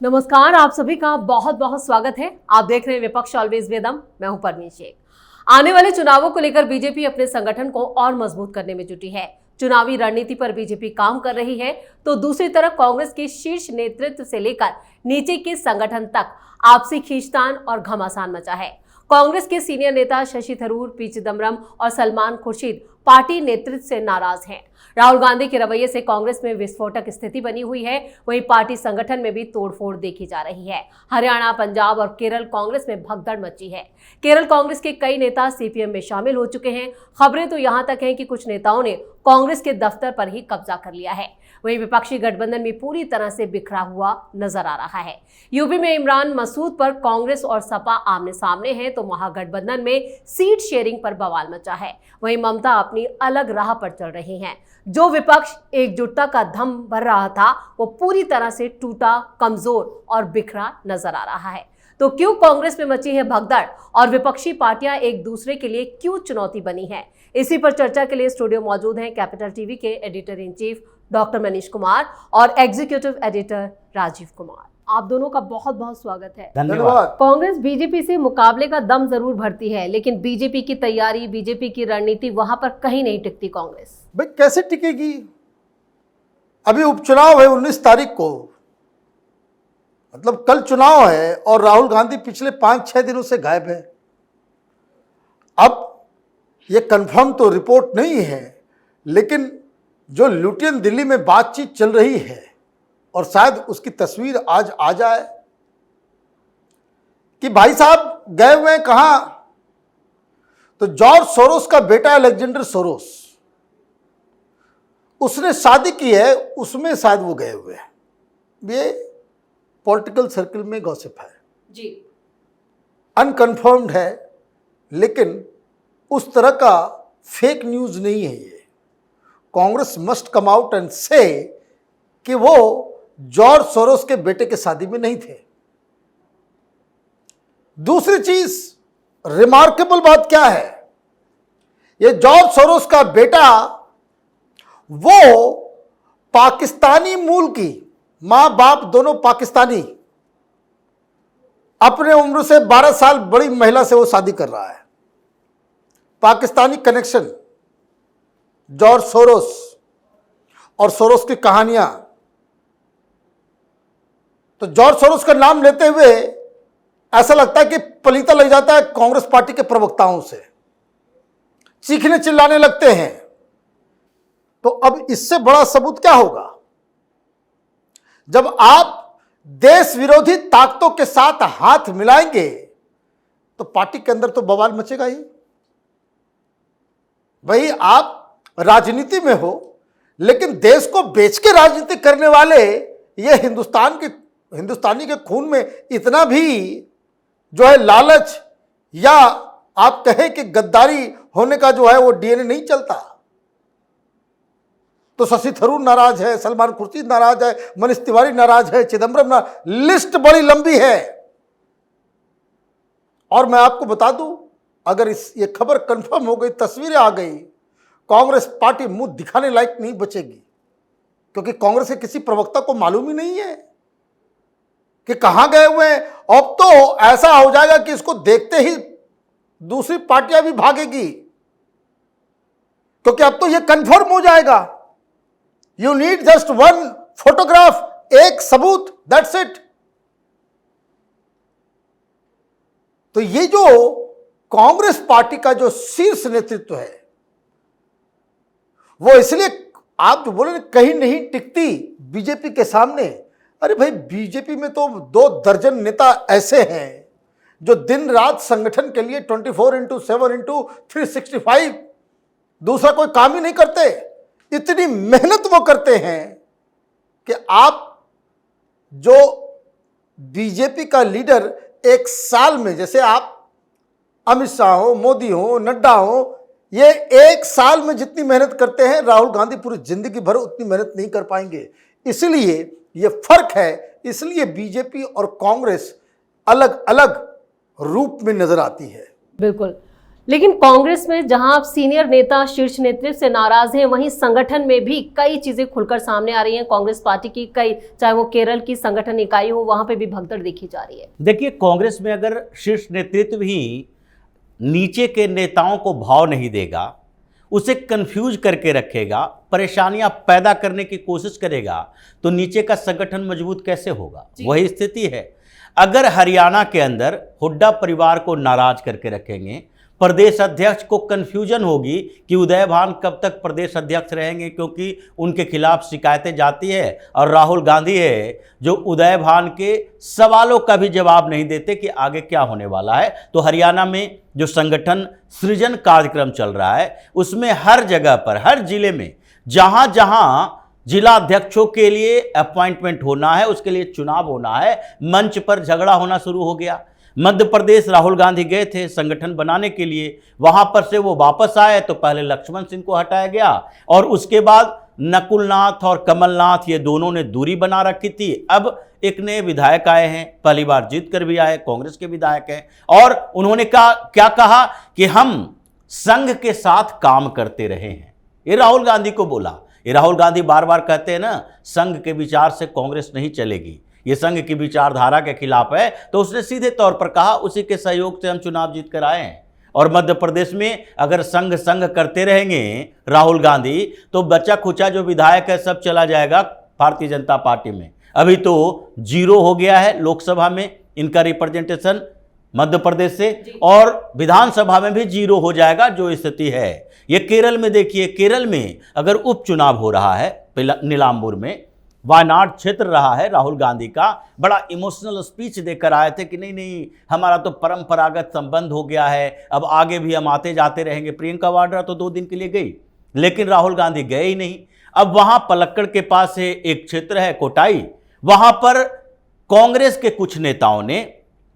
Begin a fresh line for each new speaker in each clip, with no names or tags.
नमस्कार, आप सभी का बहुत बहुत स्वागत है। आप देख रहे हैं विपक्ष ऑलवेज वेदम। मैं हूं परवीन शेख। आने वाले चुनावों को लेकर बीजेपी अपने संगठन को और मजबूत करने में जुटी है। चुनावी रणनीति पर बीजेपी काम कर रही है तो दूसरी तरफ कांग्रेस के शीर्ष नेतृत्व से लेकर नीचे के संगठन तक आपसी खींचतान और घमासान मचा है। कांग्रेस के सीनियर नेता शशि थरूर, पी चिदम्बरम और सलमान खुर्शीद पार्टी नेतृत्व से नाराज हैं। राहुल गांधी के रवैये से कांग्रेस में विस्फोटक स्थिति बनी हुई है। वहीं पार्टी संगठन में भी तोड़फोड़ देखी जा रही है। हरियाणा, पंजाब और केरल कांग्रेस में भगदड़ मची है। केरल कांग्रेस के कई नेता सीपीएम में शामिल हो चुके हैं। खबरें तो यहां तक हैं कि कुछ नेताओं ने कांग्रेस के दफ्तर पर ही कब्जा कर लिया है। वहीं विपक्षी गठबंधन भी पूरी तरह से बिखरा हुआ नजर आ रहा है। यूपी में इमरान मसूद पर कांग्रेस और सपा आमने सामने हैं तो महागठबंधन में सीट शेयरिंग पर बवाल मचा है। वहीं ममता अपनी अलग राह पर चल रही हैं। जो विपक्ष एकजुटता का दम भर रहा था वो पूरी तरह से टूटा, कमजोर और बिखरा नजर आ रहा है। तो क्यों कांग्रेस में मची है भगदड़ और विपक्षी पार्टियां एक दूसरे के लिए क्यों चुनौती बनी है? इसी पर चर्चा के लिए स्टूडियो मौजूद हैं कैपिटल टीवी के editor in chief doctor Manish Kumar और एग्जीक्यूटिव एडिटर राजीव कुमार। आप दोनों का बहुत बहुत स्वागत है।
धन्यवाद।
कांग्रेस बीजेपी से मुकाबले का दम जरूर भरती है, लेकिन बीजेपी की तैयारी, बीजेपी की रणनीति वहां पर कहीं नहीं टिकती। कांग्रेस
भाई कैसे टिकेगी? अभी उपचुनाव है 19 तारीख को, मतलब कल चुनाव है और राहुल गांधी पिछले 5-6 दिनों से गायब है। अब ये कंफर्म तो रिपोर्ट नहीं है, लेकिन जो लुटियन दिल्ली में बातचीत चल रही है और शायद उसकी तस्वीर आज आ जाए कि भाई साहब गए हुए हैं कहां? तो जॉर्ज सोरोस का बेटा अलेक्जेंडर सोरोस, उसने शादी की है, उसमें शायद वो गए हुए हैं। ये पॉलिटिकल सर्कल में गॉसिप है
जी,
अनकन्फर्म्ड है, लेकिन उस तरह का फेक न्यूज नहीं है ये। Congress must come out and से कि वो जॉर्ज सोरोस के बेटे के शादी में नहीं थे। दूसरी चीज, रिमार्केबल बात क्या है, ये जॉर्ज सोरोस का बेटा वो पाकिस्तानी मूल की, मां बाप दोनों पाकिस्तानी, अपने उम्र से 12 साल बड़ी महिला से वो शादी कर रहा है। पाकिस्तानी कनेक्शन, जॉर्ज सोरोस और सोरोस की कहानियां। तो जॉर्ज सोरोस का नाम लेते हुए ऐसा लगता है कि पलीता लग जाता है कांग्रेस पार्टी के प्रवक्ताओं से, चीखने चिल्लाने लगते हैं। तो अब इससे बड़ा सबूत क्या होगा? जब आप देश विरोधी ताकतों के साथ हाथ मिलाएंगे तो पार्टी के अंदर तो बवाल मचेगा ही। भाई आप राजनीति में हो, लेकिन देश को बेच के राजनीति करने वाले, ये हिंदुस्तानी के खून में इतना भी जो है लालच या आप कहें कि गद्दारी होने का जो है वो डीएनए नहीं चलता। तो शशि थरूर नाराज है, सलमान खुर्शीद नाराज है, मनीष तिवारी नाराज है, चिदम्बरम नाराज, लिस्ट बड़ी लंबी है। और मैं आपको बता दूं, अगर ये खबर कंफर्म हो गई, तस्वीरें आ गई, कांग्रेस पार्टी मुंह दिखाने लायक नहीं बचेगी, क्योंकि कांग्रेस के किसी प्रवक्ता को मालूम ही नहीं है कि कहां गए हुए हैं। अब तो ऐसा हो जाएगा कि इसको देखते ही दूसरी पार्टियां भी भागेगी, क्योंकि अब तो यह कंफर्म हो जाएगा। You need just one photograph, एक सबूत, दैट्स इट। तो ये जो कांग्रेस पार्टी का जो शीर्ष नेतृत्व है, वो इसलिए आप जो बोले कहीं नहीं टिकती बीजेपी के सामने। अरे भाई, बीजेपी में तो 2 दर्जन नेता ऐसे हैं जो दिन रात संगठन के लिए 24/7/365 दूसरा कोई काम ही नहीं करते। इतनी मेहनत वो करते हैं कि आप जो बीजेपी का लीडर एक साल में, जैसे आप अमित शाह हो, मोदी हो, नड्डा हो, ये एक साल में जितनी मेहनत करते हैं, राहुल गांधी पूरी जिंदगी भर उतनी मेहनत नहीं कर पाएंगे। इसलिए ये फर्क है, इसलिए बीजेपी और कांग्रेस अलग अलग रूप में नजर आती है।
बिल्कुल। लेकिन कांग्रेस में जहां अब सीनियर नेता शीर्ष नेतृत्व से नाराज हैं, वहीं संगठन में भी कई चीजें खुलकर सामने आ रही हैं। कांग्रेस पार्टी की कई, चाहे वो केरल की संगठन इकाई हो, वहां पे भी भगदड़ देखी जा रही है।
देखिए, कांग्रेस में अगर शीर्ष नेतृत्व ही नीचे के नेताओं को भाव नहीं देगा, उसे कंफ्यूज करके रखेगा, परेशानियां पैदा करने की कोशिश करेगा, तो नीचे का संगठन मजबूत कैसे होगा? वही स्थिति है। अगर हरियाणा के अंदर हुड्डा परिवार को नाराज करके रखेंगे, प्रदेश अध्यक्ष को कंफ्यूजन होगी कि उदय भान कब तक प्रदेश अध्यक्ष रहेंगे, क्योंकि उनके खिलाफ शिकायतें जाती है और राहुल गांधी है जो उदय भान के सवालों का भी जवाब नहीं देते कि आगे क्या होने वाला है। तो हरियाणा में जो संगठन सृजन कार्यक्रम चल रहा है, उसमें हर जगह पर, हर जिले में जहां जहां जिला अध्यक्षों के लिए अपॉइंटमेंट होना है, उसके लिए चुनाव होना है, मंच पर झगड़ा होना शुरू हो गया। मध्य प्रदेश राहुल गांधी गए थे संगठन बनाने के लिए, वहां पर से वो वापस आए तो पहले लक्ष्मण सिंह को हटाया गया और उसके बाद नकुलनाथ और कमलनाथ, ये दोनों ने दूरी बना रखी थी। अब एक नए विधायक आए हैं, पहली बार जीत कर भी आए, कांग्रेस के विधायक हैं, और उन्होंने क्या कहा कि हम संघ के साथ काम करते रहे हैं। ये राहुल गांधी को बोला। ये राहुल गांधी बार बार कहते हैं ना, संघ के विचार से कांग्रेस नहीं चलेगी, ये संघ की विचारधारा के खिलाफ है। तो उसने सीधे तौर पर कहा उसी के सहयोग से हम चुनाव जीत कर आए हैं। और मध्य प्रदेश में अगर संघ करते रहेंगे राहुल गांधी, तो बचा खुचा जो विधायक है सब चला जाएगा भारतीय जनता पार्टी में। अभी तो 0 हो गया है लोकसभा में इनका रिप्रेजेंटेशन मध्य प्रदेश से, और विधानसभा में भी 0 हो जाएगा जो स्थिति है। ये केरल में देखिए, केरल में अगर उपचुनाव हो रहा है, नीलांबूर में वायनाड क्षेत्र रहा है, राहुल गांधी का बड़ा इमोशनल स्पीच देकर आए थे कि नहीं नहीं, हमारा तो परंपरागत संबंध हो गया है, अब आगे भी हम आते जाते रहेंगे। प्रियंका वाड्रा तो 2 दिन के लिए गई, लेकिन राहुल गांधी गए ही नहीं। अब वहां पलक्कड़ के पास है एक क्षेत्र है कोटाई, वहां पर कांग्रेस के कुछ नेताओं ने,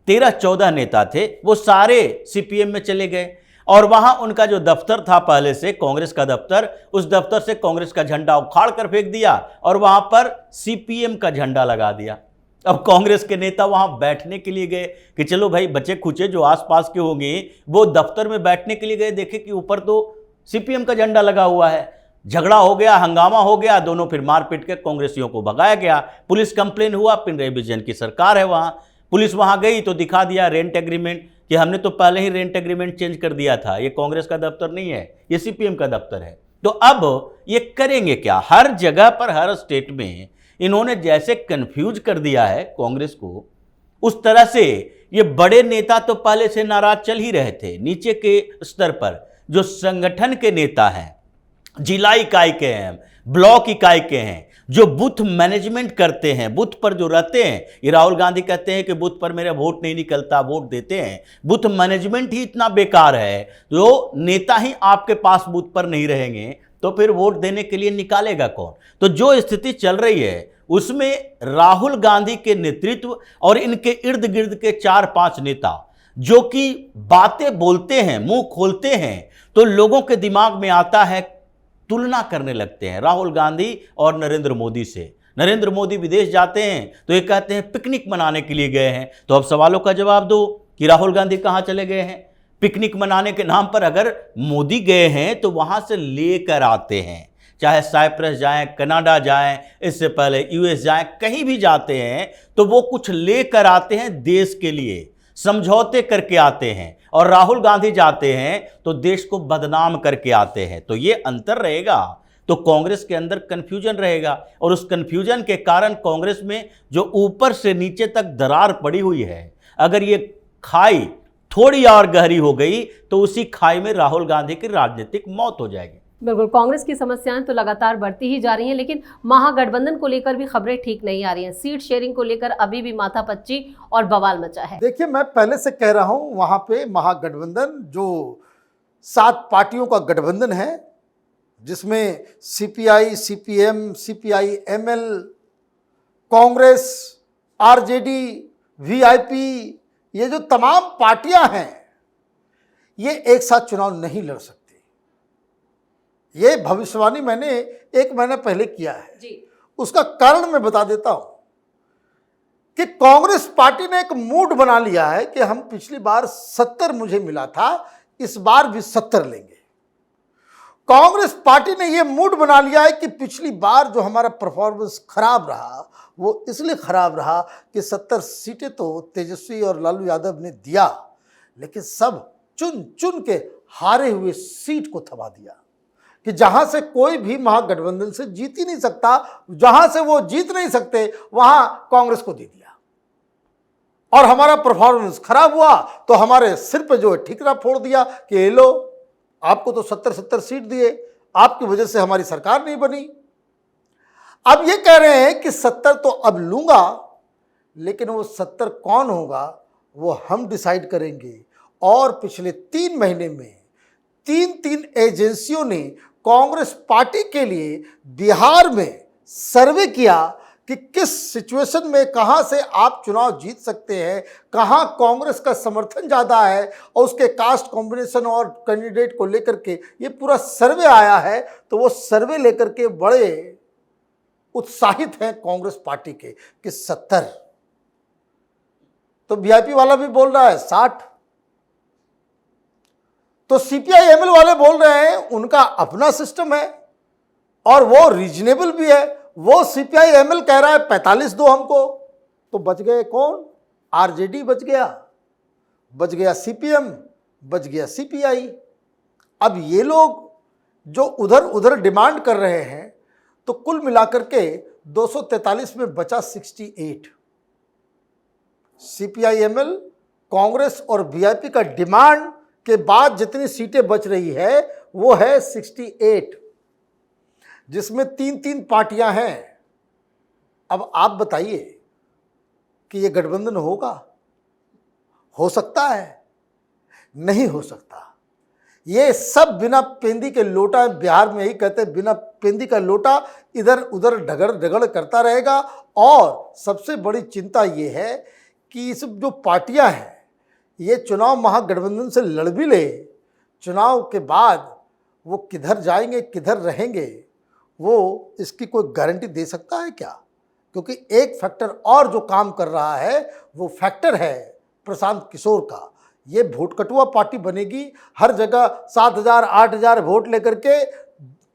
13-14 नेता थे, वो सारे सीपीएम में चले गए और वहां उनका जो दफ्तर था पहले से कांग्रेस का दफ्तर, उस दफ्तर से कांग्रेस का झंडा उखाड़ कर फेंक दिया और वहां पर सीपीएम का झंडा लगा दिया। अब कांग्रेस के नेता वहां बैठने के लिए गए कि चलो भाई, बचे खुचे जो आसपास के होंगे वो दफ्तर में बैठने के लिए गए, देखे कि ऊपर तो सीपीएम का झंडा लगा हुआ है। झगड़ा हो गया, हंगामा हो गया, दोनों फिर मार पीट के कांग्रेसियों को भगाया गया। पुलिस कंप्लेन हुआ, पिनराई विजयन की सरकार है वहां, पुलिस वहां गई तो दिखा दिया रेंट एग्रीमेंट कि हमने तो पहले ही रेंट एग्रीमेंट चेंज कर दिया था, ये कांग्रेस का दफ्तर नहीं है, ये सीपीएम का दफ्तर है। तो अब ये करेंगे क्या? हर जगह पर, हर स्टेट में इन्होंने जैसे कंफ्यूज कर दिया है कांग्रेस को, उस तरह से ये बड़े नेता तो पहले से नाराज चल ही रहे थे। नीचे के स्तर पर जो संगठन के नेता हैं, जिला इकाई के हैं, ब्लॉक इकाई के हैं, जो बूथ मैनेजमेंट करते हैं, बूथ पर जो रहते हैं, ये राहुल गांधी कहते हैं कि बूथ पर मेरा वोट नहीं निकलता, वोट देते हैं। बूथ मैनेजमेंट ही इतना बेकार है, जो नेता ही आपके पास बूथ पर नहीं रहेंगे तो फिर वोट देने के लिए निकालेगा कौन? तो जो स्थिति चल रही है उसमें राहुल गांधी के नेतृत्व और इनके इर्द गिर्द के 4-5 नेता जो कि बातें बोलते हैं, मुंह खोलते हैं, तो लोगों के दिमाग में आता है, तुलना करने लगते हैं राहुल गांधी और नरेंद्र मोदी से। नरेंद्र मोदी विदेश जाते हैं तो ये कहते हैं पिकनिक मनाने के लिए गए हैं। तो अब सवालों का जवाब दो कि राहुल गांधी कहाँ चले गए हैं? पिकनिक मनाने के नाम पर अगर मोदी गए हैं तो वहां से लेकर आते हैं, चाहे साइप्रस जाएं, कनाडा जाएं, इससे पहले यूएस जाएं, कहीं भी जाते हैं तो वो कुछ लेकर आते हैं देश के लिए, समझौते करके आते हैं। और राहुल गांधी जाते हैं तो देश को बदनाम करके आते हैं। तो ये अंतर रहेगा, तो कांग्रेस के अंदर कंफ्यूजन रहेगा और उस कंफ्यूजन के कारण कांग्रेस में जो ऊपर से नीचे तक दरार पड़ी हुई है, अगर ये खाई थोड़ी और गहरी हो गई तो उसी खाई में राहुल गांधी की राजनीतिक मौत हो जाएगी।
बिल्कुल, कांग्रेस की समस्याएं तो लगातार बढ़ती ही जा रही हैं, लेकिन महागठबंधन को लेकर भी खबरें ठीक नहीं आ रही हैं। सीट शेयरिंग को लेकर अभी भी माथापच्ची और बवाल मचा है।
देखिए, मैं पहले से कह रहा हूं, वहां पे महागठबंधन जो 7 पार्टियों का गठबंधन है, जिसमें CPI, CPM, CPI ML, Congress, RJD, VIP, ये जो तमाम पार्टियां हैं, ये एक साथ चुनाव नहीं लड़ सकती। ये भविष्यवाणी मैंने 1 महीना पहले किया है जी। उसका कारण मैं बता देता हूं कि कांग्रेस पार्टी ने एक मूड बना लिया है कि हम पिछली बार 70 मुझे मिला था, इस बार भी 70 लेंगे। कांग्रेस पार्टी ने यह मूड बना लिया है कि पिछली बार जो हमारा परफॉर्मेंस खराब रहा वो इसलिए खराब रहा कि 70 सीटें तो तेजस्वी और लालू यादव ने दिया, लेकिन सब चुन चुन के हारे हुए सीट को थमा दिया कि जहां से कोई भी महागठबंधन से जीत ही नहीं सकता, जहां से वो जीत नहीं सकते वहां कांग्रेस को दे दिया। और हमारा परफॉर्मेंस खराब हुआ तो हमारे सिर पे जो है ठिकरा फोड़ दिया कि ये लो, आपको तो 70 सीट दिए, आपकी वजह से हमारी सरकार नहीं बनी। अब ये कह रहे हैं कि 70 तो अब लूंगा, लेकिन वो 70 कौन होगा वो हम डिसाइड करेंगे। और पिछले 3 महीने में 3 एजेंसियों ने कांग्रेस पार्टी के लिए बिहार में सर्वे किया कि किस सिचुएशन में कहां से आप चुनाव जीत सकते हैं, कहां कांग्रेस का समर्थन ज़्यादा है, और उसके कास्ट कॉम्बिनेशन और कैंडिडेट को लेकर के ये पूरा सर्वे आया है। तो वो सर्वे लेकर के बड़े उत्साहित हैं कांग्रेस पार्टी के कि 70, तो वीआईपी वाला भी बोल रहा है 60, तो सीपीआई एमएल वाले बोल रहे हैं उनका अपना सिस्टम है और वो रीजनेबल भी है। वो सीपीआई एमएल कह रहा है 45 दो हमको, तो बच गए कौन? आरजेडी बच गया सीपीएम, बच गया सीपीआई। अब ये लोग जो उधर उधर डिमांड कर रहे हैं, तो कुल मिलाकर के 243 में बचा 68। सीपीआई एमएल, कांग्रेस और वीआईपी का डिमांड के बाद जितनी सीटें बच रही है वो है 68, जिसमें 3 पार्टियां हैं। अब आप बताइए कि ये गठबंधन होगा? हो सकता है? नहीं हो सकता। ये सब बिना पेंदी के लोटा, बिहार में यही कहते हैं, बिना पेंदी का लोटा इधर उधर ढगड़ ढगड़ करता रहेगा। और सबसे बड़ी चिंता ये है कि इस जो पार्टियां हैं ये चुनाव महागठबंधन से लड़ भी ले, चुनाव के बाद वो किधर जाएंगे किधर रहेंगे वो इसकी कोई गारंटी दे सकता है क्या? क्योंकि एक फैक्टर और जो काम कर रहा है वो फैक्टर है प्रशांत किशोर का। ये वोट कटुआ पार्टी बनेगी, हर जगह 7,000 8,000 वोट लेकर के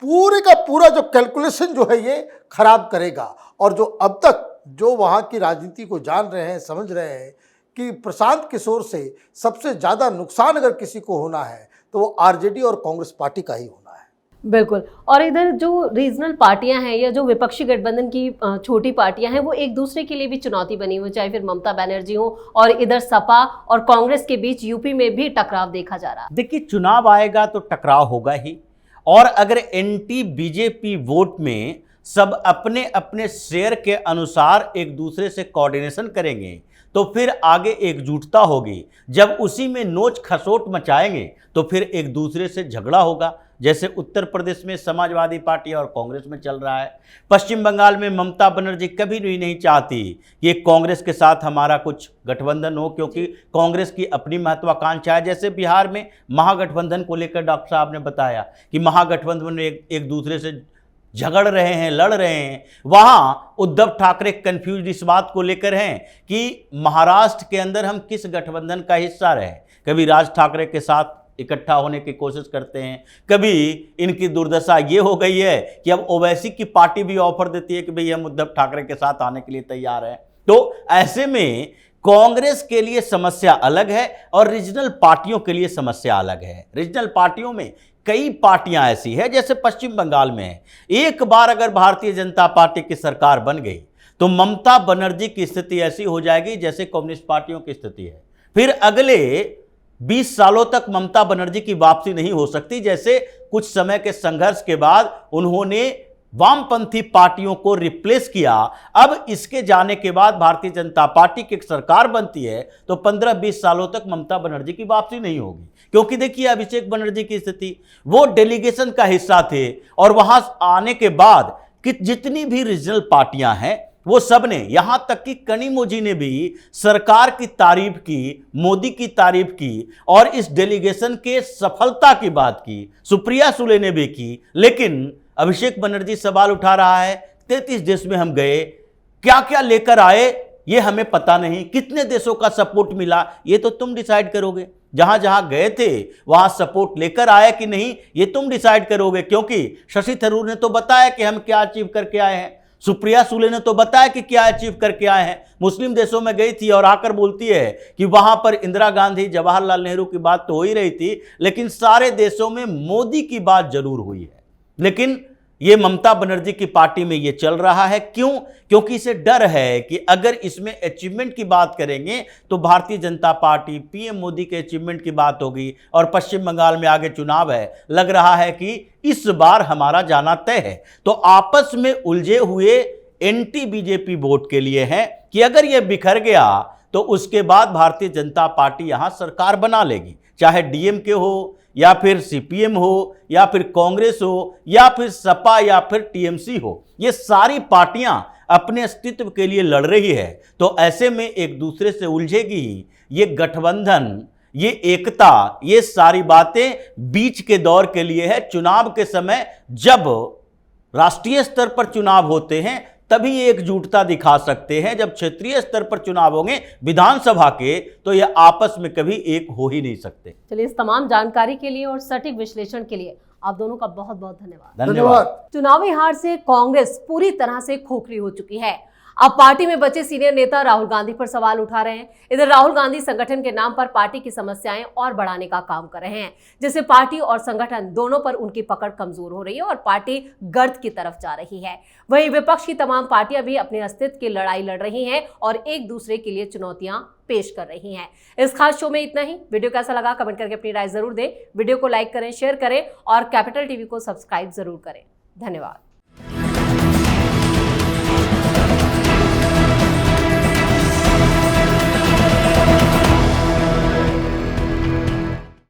पूरे का पूरा जो कैलकुलेशन जो है ये खराब करेगा। और जो अब तक जो वहाँ की राजनीति को जान रहे हैं, समझ रहे हैं कि प्रशांत किशोर से सबसे ज़्यादा नुकसान अगर किसी को होना है तो वो आरजेडी और कांग्रेस पार्टी का ही होना है।
बिल्कुल। और इधर जो रीजनल पार्टियां हैं या जो विपक्षी गठबंधन की छोटी पार्टियां हैं वो एक दूसरे के लिए भी चुनौती बनी हुई, चाहे फिर ममता बनर्जी हो और इधर सपा और कांग्रेस के बीच यूपी में भी टकराव देखा जा रहा है।
देखिए, चुनाव आएगा तो टकराव होगा ही। और अगर एंटी बीजेपी वोट में सब अपने अपने शेयर के अनुसार एक दूसरे से कोऑर्डिनेशन करेंगे तो फिर आगे एकजुटता होगी। जब उसी में नोच खसोट मचाएंगे तो फिर एक दूसरे से झगड़ा होगा, जैसे उत्तर प्रदेश में समाजवादी पार्टी और कांग्रेस में चल रहा है। पश्चिम बंगाल में ममता बनर्जी कभी भी नहीं चाहती कि कांग्रेस के साथ हमारा कुछ गठबंधन हो, क्योंकि कांग्रेस की अपनी महत्वाकांक्षा है। जैसे बिहार में महागठबंधन को लेकर डॉक्टर साहब ने बताया कि महागठबंधन में एक दूसरे से झगड़ रहे हैं, लड़ रहे हैं। वहां उद्धव ठाकरे कंफ्यूज इस बात को लेकर हैं कि महाराष्ट्र के अंदर हम किस गठबंधन का हिस्सा रहे। कभी राज ठाकरे के साथ इकट्ठा होने की कोशिश करते हैं, कभी इनकी दुर्दशा ये हो गई है कि अब ओवैसी की पार्टी भी ऑफर देती है कि भाई हम उद्धव ठाकरे के साथ आने के लिए तैयार हैं। तो ऐसे में कांग्रेस के लिए समस्या अलग है और रीजनल पार्टियों के लिए समस्या अलग है। रीजनल पार्टियों में कई पार्टियां ऐसी है, जैसे पश्चिम बंगाल में है। एक बार अगर भारतीय जनता पार्टी की सरकार बन गई तो ममता बनर्जी की स्थिति ऐसी हो जाएगी जैसे कम्युनिस्ट पार्टियों की स्थिति है। फिर अगले 20 सालों तक ममता बनर्जी की वापसी नहीं हो सकती। जैसे कुछ समय के संघर्ष के बाद उन्होंने वामपंथी पार्टियों को रिप्लेस किया, अब इसके जाने के बाद भारतीय जनता पार्टी की एक सरकार बनती है तो 15-20 सालों तक ममता बनर्जी की वापसी नहीं होगी। क्योंकि देखिए अभिषेक बनर्जी की स्थिति, वो डेलीगेशन का हिस्सा थे और वहां आने के बाद कि जितनी भी रीजनल पार्टियां हैं वो सब ने, यहां तक कि कनिमोझी ने भी सरकार की तारीफ की, मोदी की तारीफ की और इस डेलीगेशन के सफलता की बात की, सुप्रिया सुले ने भी की। लेकिन अभिषेक बनर्जी सवाल उठा रहा है 33 देश में हम गए, क्या क्या लेकर आए ये हमें पता नहीं, कितने देशों का सपोर्ट मिला ये तो तुम डिसाइड करोगे। जहां जहां गए थे वहां सपोर्ट लेकर आए कि नहीं, ये तुम डिसाइड करोगे, क्योंकि शशि थरूर ने तो बताया कि हम क्या अचीव करके आए हैं, सुप्रिया सुले ने तो बताया कि क्या अचीव करके आए हैं। मुस्लिम देशों में गई थी और आकर बोलती है कि वहां पर इंदिरा गांधी, जवाहरलाल नेहरू की बात तो हो ही रही थी, लेकिन सारे देशों में मोदी की बात जरूर हुई है। लेकिन ये ममता बनर्जी की पार्टी में ये चल रहा है। क्यों? क्योंकि इसे डर है कि अगर इसमें अचीवमेंट की बात करेंगे तो भारतीय जनता पार्टी, पीएम मोदी के अचीवमेंट की बात होगी, और पश्चिम बंगाल में आगे चुनाव है, लग रहा है कि इस बार हमारा जाना तय है। तो आपस में उलझे हुए एंटी बीजेपी वोट के लिए है कि अगर यह बिखर गया तो उसके बाद भारतीय जनता पार्टी यहां सरकार बना लेगी, चाहे डीएमके हो या फिर सीपीएम हो या फिर कांग्रेस हो या फिर सपा या फिर टीएमसी हो। ये सारी पार्टियां अपने अस्तित्व के लिए लड़ रही है, तो ऐसे में एक दूसरे से उलझेगी ही। ये गठबंधन, ये एकता, ये सारी बातें बीच के दौर के लिए है। चुनाव के समय जब राष्ट्रीय स्तर पर चुनाव होते हैं तभी एकजुटता दिखा सकते हैं, जब क्षेत्रीय स्तर पर चुनाव होंगे विधानसभा के, तो ये आपस में कभी एक हो ही नहीं सकते।
चलिए, इस तमाम जानकारी के लिए और सटीक विश्लेषण के लिए आप दोनों का बहुत बहुत धन्यवाद।
धन्यवाद।
चुनावी हार से कांग्रेस पूरी तरह से खोखली हो चुकी है। अब पार्टी में बचे सीनियर नेता राहुल गांधी पर सवाल उठा रहे हैं। इधर राहुल गांधी संगठन के नाम पर पार्टी की समस्याएं और बढ़ाने का काम कर रहे हैं, जिससे पार्टी और संगठन दोनों पर उनकी पकड़ कमजोर हो रही है और पार्टी गर्त की तरफ जा रही है। वहीं विपक्ष की तमाम पार्टियां भी अपने अस्तित्व की लड़ाई लड़ रही हैं और एक दूसरे के लिए चुनौतियां पेश कर रही हैं। इस खास शो में इतना ही। वीडियो कैसा लगा कमेंट करके अपनी राय जरूर दें। वीडियो को लाइक करें, शेयर करें और कैपिटल टीवी को सब्सक्राइब जरूर करें। धन्यवाद।